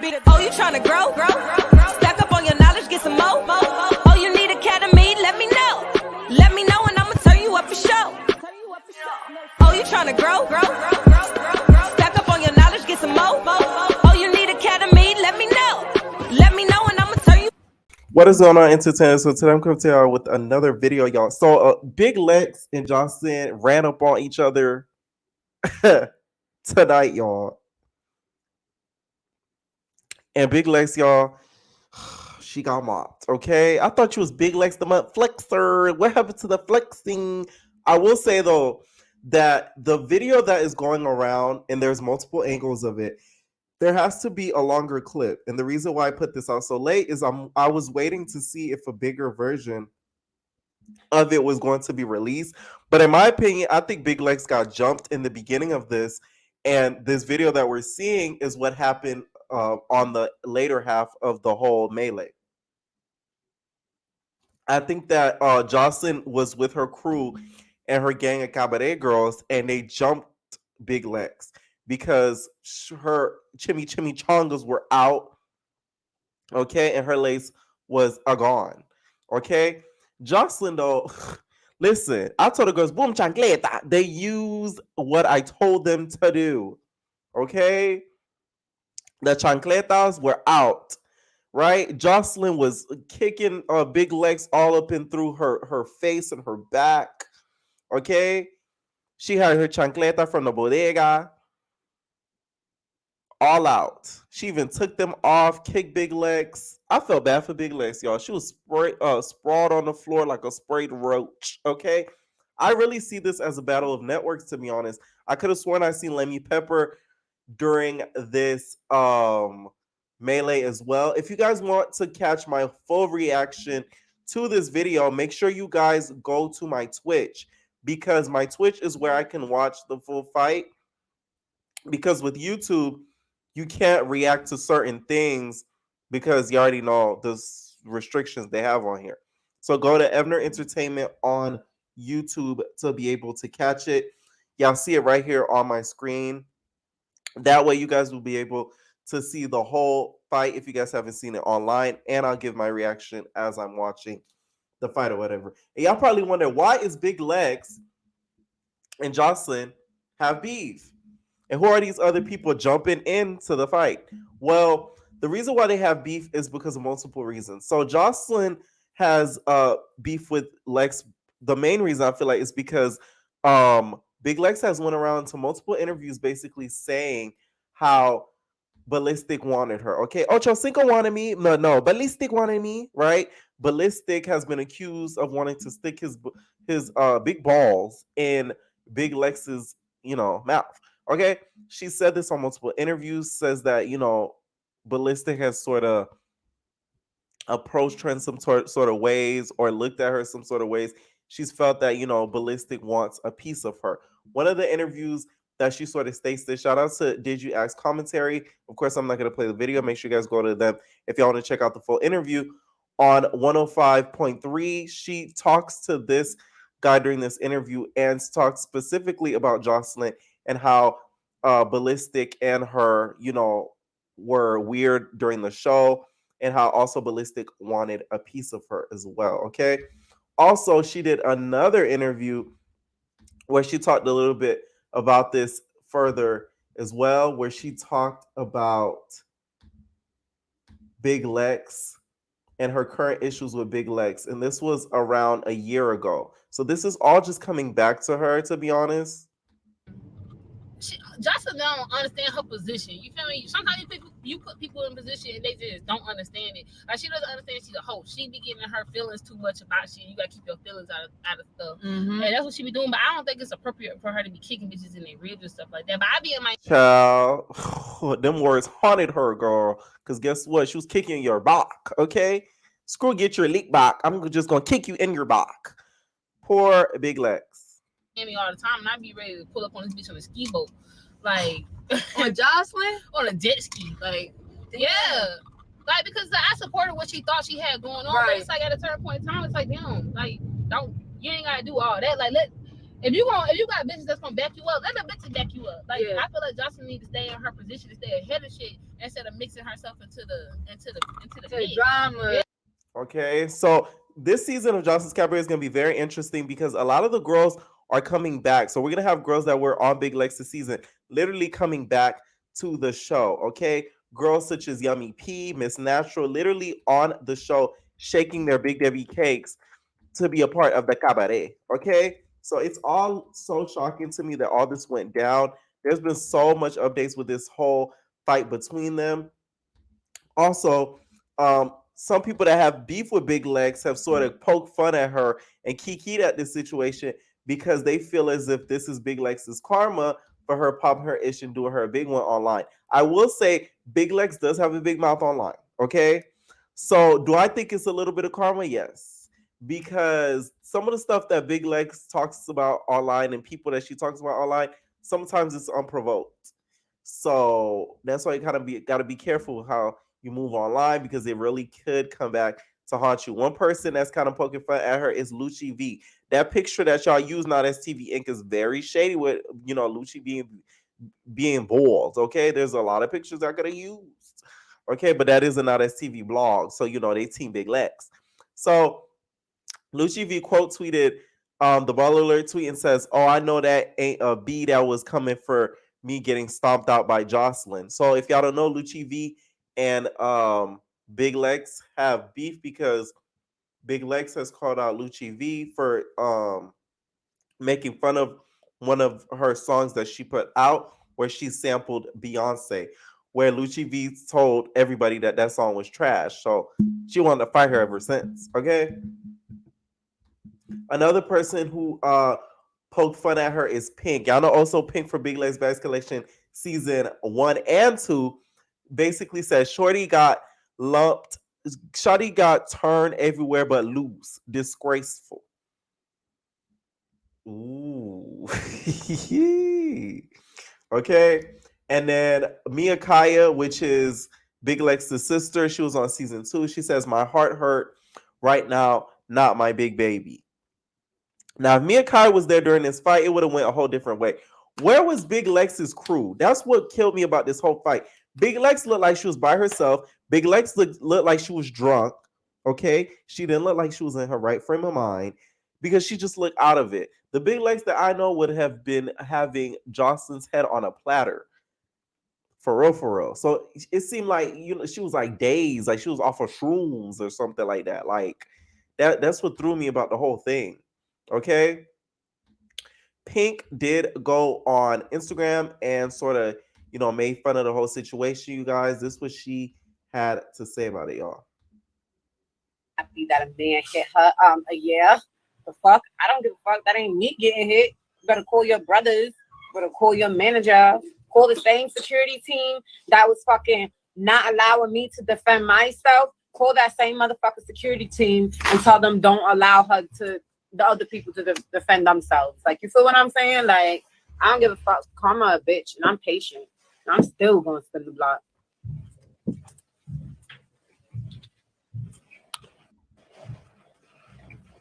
be the. Oh, you tryna grow? Stack up on your knowledge, get some more. Oh, you need academy? Let me know. Let me know, and I'ma turn you up for sure. Oh, you tryna grow? Stack up on your knowledge, get some more. Oh, you need academy? Let me know. Let me know, and I'ma turn you. What is going on, entertainers? So today I'm coming to y'all with another video, y'all. So Big Lex and Joseline ran up on each other tonight, y'all. And Big Lex, y'all, she got mocked. Okay, I thought you was Big Lex the mud flexer. What happened to the flexing? I will say though that the video that is going around, and there's multiple angles of it, there has to be a longer clip. And the reason why I put this out so late is I was waiting to see if a bigger version of it was going to be released. But in my opinion, I think Big Lex got jumped in the beginning of this. And this video that we're seeing is what happened on the later half of the whole melee. I think that Jocelyn was with her crew and her gang of cabaret girls, and they jumped Big Lex because her chimichangas were out, okay, and her lace was gone, okay. Jocelyn, though, listen, I told the girls, boom chancleta. They used what I told them to do, okay. The chancletas were out, right? Jocelyn was kicking Big Legs all up and through her face and her back, okay. She had her chancleta from the bodega all out. She even took them off, kicked Big Legs. I felt bad for Big Legs, y'all. She was sprawled on the floor like a sprayed roach, okay. I really see this as a battle of networks, to be honest. I could have sworn I seen Lemmy Pepper during this melee as well. If you guys want to catch my full reaction to this video, make sure you guys go to my Twitch, because my Twitch is where I can watch the full fight, because with YouTube you can't react to certain things because you already know the restrictions they have on here. So go to Evner Entertainment on YouTube to be able to catch it. Y'all see it right here on my screen. That way you guys will be able to see the whole fight if you guys haven't seen it online, and I'll give my reaction as I'm watching the fight or whatever. And y'all probably wonder, why is Big Legs and Jocelyn have beef? And who are these other people jumping into the fight? Well, the reason why they have beef is because of multiple reasons. So Jocelyn has beef with Lex. The main reason I feel like is because Big Lex has went around to multiple interviews basically saying how Ballistic wanted her. Okay, Ocho Cinco wanted me. No, Ballistic wanted me, right? Ballistic has been accused of wanting to stick his big balls in Big Lex's, mouth. Okay, she said this on multiple interviews, says that, Ballistic has sort of approached her in some sort of ways, or looked at her some sort of ways. She's felt that, Ballistic wants a piece of her. One of the interviews that she sort of states this, shout out to Did You Ask Commentary. Of course, I'm not going to play the video. Make sure you guys go to them if y'all want to check out the full interview. On 105.3, she talks to this guy during this interview and talks specifically about Jocelyn and how Ballistic and her, were weird during the show, and how also Ballistic wanted a piece of her as well, okay? Also, she did another interview where she talked a little bit about this further as well, where she talked about Big Lex and her current issues with Big Lex. And this was around a year ago. So this is all just coming back to her, to be honest. Jocelyn don't understand her position. You feel me? Sometimes you put people in position and they just don't understand it. Like, she doesn't understand she's a host. She be getting her feelings too much about shit. You gotta keep your feelings out of stuff. Mm-hmm. And that's what she be doing. But I don't think it's appropriate for her to be kicking bitches in their ribs and stuff like that. But I be in my child, them words haunted her, girl. Because guess what? She was kicking your back, okay? Screw get your leak back. I'm just gonna kick you in your back. Poor Big Lex. Me all the time, and I be ready to pull up on this bitch on a ski boat, like on Jocelyn, on a jet ski, like yeah, like because I supported what she thought she had going on, right. But it's like at a certain point in time, it's like damn, like you ain't gotta do all that, like if you got bitches that's gonna back you up, let the bitches back you up. Like I feel like Jocelyn need to stay in her position to stay ahead of shit instead of mixing herself into the drama. Yeah. Okay, so this season of Johnson's Cabaret is going to be very interesting because a lot of the girls are coming back. So we're going to have girls that were on Big Legs this season literally coming back to the show. Okay, girls such as Yummy P, Miss Natural, literally on the show, shaking their Big Debbie cakes to be a part of the cabaret. Okay, so it's all so shocking to me that all this went down. There's been so much updates with this whole fight between them. Also, some people that have beef with Big Legs have sort of poked fun at her and kikied at this situation because they feel as if this is Big Legs' karma for her popping her ish and doing her a big one online. I will say Big Legs does have a big mouth online. Okay. So do I think it's a little bit of karma? Yes. Because some of the stuff that Big Legs talks about online and people that she talks about online, sometimes it's unprovoked. So that's why you kind of gotta be careful how you move online because it really could come back to haunt you. One person that's kind of poking fun at her is Lucci V. That picture that y'all use now as TV Ink is very shady with Lucci being bald. Okay, there's a lot of pictures I could have used. Okay, but that is a not as TV blog, so they team Big Lex. So Lucci V quote tweeted the ball alert tweet and says, "Oh, I know that ain't a B that was coming for me getting stomped out by Joselyn." So if y'all don't know, Lucci V and Big Lex have beef because Big Lex has called out Lucci V for making fun of one of her songs that she put out where she sampled Beyonce, where Lucci V told everybody that that song was trash. So she wanted to fight her ever since. Okay. Another person who poked fun at her is Pink. Y'all know also Pink for Big Legs Bags Collection season 1 and 2 basically says Shorty got lumped. Shorty got turned everywhere but loose. Disgraceful. Ooh. Okay. And then Mia Kaya, which is Big Lex's sister, she was on season 2. She says, "My heart hurt right now, not my big baby." Now, if Mia Kai was there during this fight, it would have went a whole different way. Where was Big Lex's crew? That's what killed me about this whole fight. Big Lex looked like she was by herself. Big Lex looked like she was drunk. Okay, she didn't look like she was in her right frame of mind because she just looked out of it. The Big Lex that I know would have been having Jocelyn's head on a platter. For real, for real. So it seemed like she was like dazed, like she was off of shrooms or something like that. Like that's what threw me about the whole thing. Okay. Pink did go on Instagram and sort of, made fun of the whole situation, you guys. This was she had to say about it, y'all. Happy that a man hit her. Yeah. The fuck? I don't give a fuck. That ain't me getting hit. You better call your brothers. You better call your manager. Call the same security team that was fucking not allowing me to defend myself. Call that same motherfucking security team and tell them don't allow the other people to defend themselves. Like, you feel what I'm saying? Like, I don't give a fuck. Karma a bitch, and I'm patient. And I'm still going to spin the block.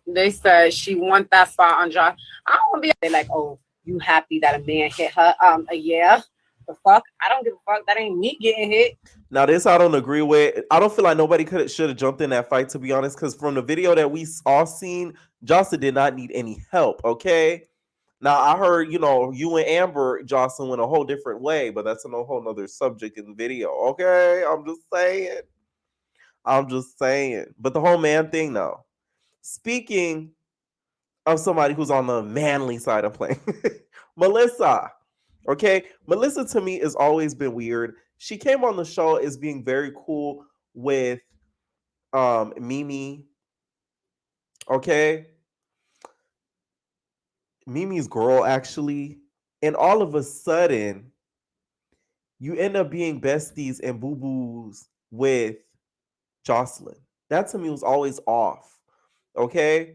They said she want that spot on Josh. I don't want to be. They like, oh, you happy that a man hit her? Yeah. The fuck? I don't give a fuck. That ain't me getting hit. Now this I don't agree with. I don't feel like nobody should have jumped in that fight, to be honest, because from the video that we all seen, Jocelyn did not need any help. Okay. Now I heard, you and Amber Jocelyn went a whole different way, but that's a whole nother subject in the video. Okay. I'm just saying. But the whole man thing, though. Speaking of somebody who's on the manly side of playing, Melissa. Okay, Melissa to me has always been weird. She came on the show as being very cool with Mimi. Okay, Mimi's girl actually, and all of a sudden, you end up being besties and boo boos with Jocelyn. That to me was always off. Okay.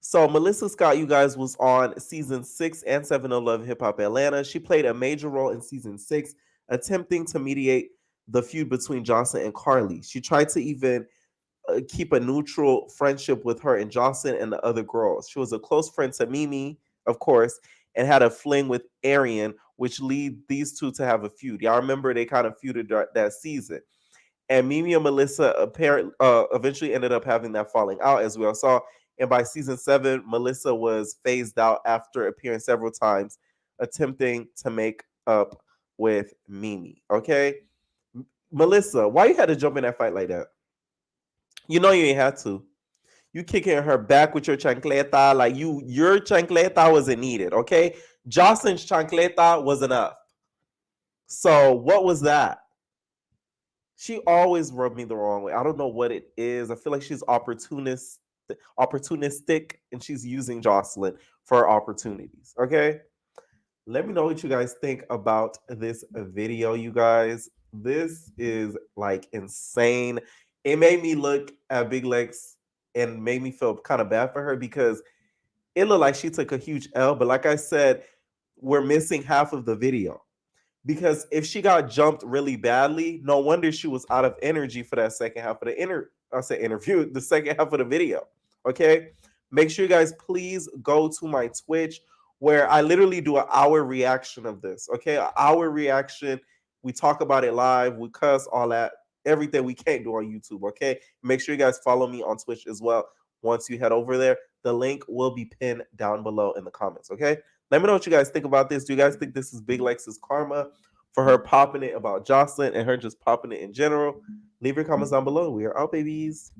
So Melissa Scott, you guys, was on season 6 and 7 of Love Hip Hop Atlanta. She played a major role in season 6, attempting to mediate the feud between Jocelyn and Carly. She tried to even keep a neutral friendship with her and Jocelyn and the other girls. She was a close friend to Mimi. of course, and had a fling with Arian, which lead these two to have a feud. Y'all remember they kind of feuded that season. And Mimi and Melissa eventually ended up having that falling out, as we all saw. And by season 7, Melissa was phased out after appearing several times, attempting to make up with Mimi. Okay, Melissa, why you had to jump in that fight like that? You know you ain't had to. You kicking her back with your chancleta, like your chancleta wasn't needed. Okay, Jocelyn's chancleta was enough. So what was that? She always rubbed me the wrong way. I don't know what it is. I feel like she's opportunistic, and she's using Jocelyn for her opportunities. Okay. Let me know what you guys think about this video, you guys. This is like insane. It made me look at Big Lex and made me feel kind of bad for her because it looked like she took a huge L. But like I said, we're missing half of the video. Because if she got jumped really badly, no wonder she was out of energy for that second half of the interview, the second half of the video. Okay. Make sure you guys please go to my Twitch where I literally do an hour reaction of this. Okay. An hour reaction. We talk about it live, we cuss, all that, everything we can't do on YouTube. Okay. Make sure you guys follow me on Twitch as well. Once you head over there, the link will be pinned down below in the comments. Okay. Let me know what you guys think about this. Do you guys think this is Big Lex's karma for her popping it about Jocelyn and her just popping it in general? Leave your comments down below. We are out, babies.